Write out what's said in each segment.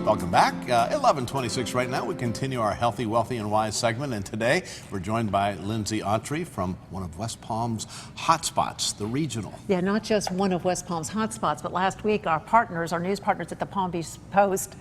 Welcome back. 11:26 right now. We continue our Healthy, Wealthy, and Wise segment, and today we're joined by Lindsay Autry from one of West Palm's hotspots, the Regional. Yeah, not just one of West Palm's hotspots, but last week our partners, our news partners at the Palm Beach Post,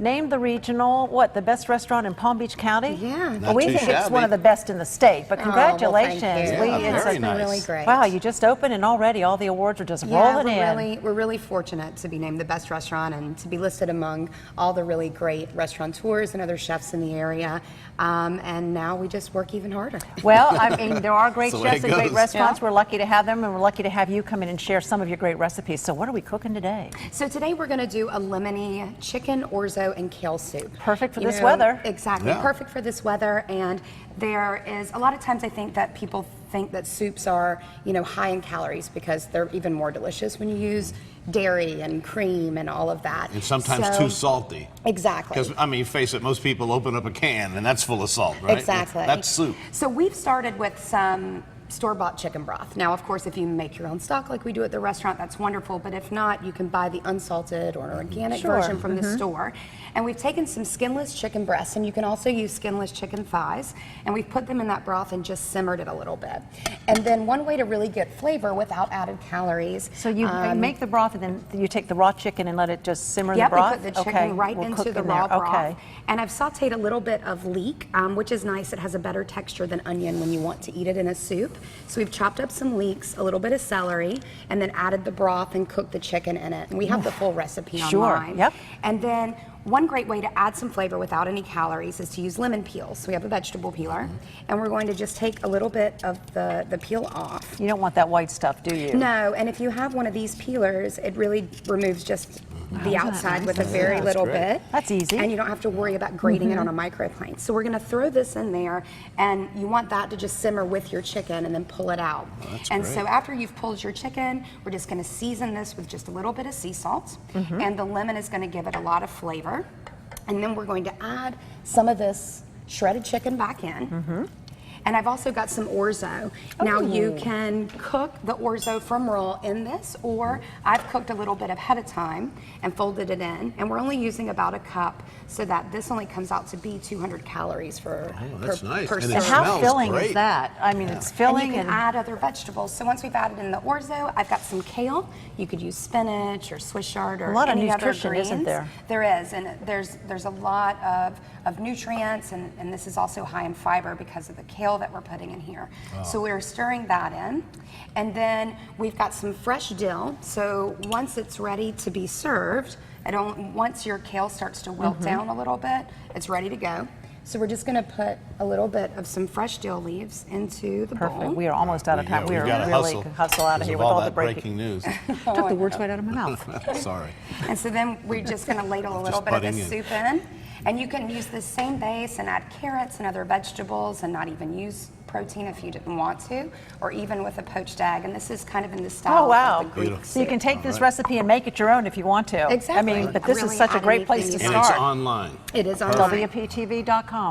named the Regional, the best restaurant in Palm Beach County? Yeah. Well, we think it's one of the best in the state, but congratulations. Well, Yeah, very nice. really great. Wow, you just opened and already all the awards are just rolling in. We're really fortunate to be named the best restaurant and to be listed among all the really great restaurateurs and other chefs in the area. And now we just work even harder. Well, I mean, there are great That's the way chefs it and great goes. restaurants. We're lucky to have them, and we're lucky to have you come in and share some of your great recipes. So what are we cooking today? So today we're going to do a lemony chicken, orzo, and kale soup. Perfect for this weather. Exactly, Yeah. perfect for this weather. And there is a lot of times I think that people think that soups are, high in calories because they're even more delicious when you use dairy and cream and all of that. And sometimes too salty. Exactly. Because, I mean, face it, most people open up a can and that's full of salt, right? Exactly. That's soup. So we've started with some store-bought chicken broth. Now, of course, if you make your own stock like we do at the restaurant, that's wonderful, but if not, you can buy the unsalted or organic version from the store. And we've taken some skinless chicken breasts, and you can also use skinless chicken thighs, and we've put them in that broth and just simmered it a little bit. And then one way to really get flavor without added calories. So you make the broth and then you take the raw chicken and let it just simmer in the broth? Yep, we put the chicken right we'll into cook the in raw there. broth. Okay. And I've sauteed a little bit of leek, which is nice. It has a better texture than onion when you want to eat it in a soup. So we've chopped up some leeks, a little bit of celery, and then added the broth and cooked the chicken in it. And we have the full recipe online. Yep. And then one great way to add some flavor without any calories is to use lemon peels. So we have a vegetable peeler, and we're going to just take a little bit of the peel off. You don't want that white stuff, do you? No, and if you have one of these peelers, it really removes just the outside with a very little bit. That's easy. And you don't have to worry about grating it on a microplane. So we're going to throw this in there, and you want that to just simmer with your chicken and then pull it out. And so after you've pulled your chicken, we're just going to season this with just a little bit of sea salt, and the lemon is going to give it a lot of flavor. And then we're going to add some of this shredded chicken back in. And I've also got some orzo. Now you can cook the orzo from raw in this, or I've cooked a little bit ahead of time and folded it in. And we're only using about a cup, so that this only comes out to be 200 calories per that's nice. per And it serving. And how smells filling great. is that? I mean, it's And filling you can add other vegetables. So once we've added in the orzo, I've got some kale. You could use spinach or Swiss chard or A lot of any other nutrition, greens. isn't there? There is, and there's a lot of nutrients, and this is also high in fiber because of the kale that we're putting in here. So we're stirring that in, and then we've got some fresh dill. So once it's ready to be served, once your kale starts to wilt down a little bit, it's ready to go. So we're just going to put a little bit of some fresh dill leaves into the bowl. We are almost out of time. Yeah, we are we've gotta really hustle out of here with all the breaking news. Took the words right out of my mouth. Sorry. And so then we're just going to ladle a little bit of butting this in. soup in. And you can use the same base and add carrots and other vegetables and not even use protein if you didn't want to, or even with a poached egg. And this is kind of in the style of the Greek soup. So you can take this recipe and make it your own if you want to. Exactly. I mean, but this Really is such a add great place to anything And start. it's online. It is online. WPTV.com.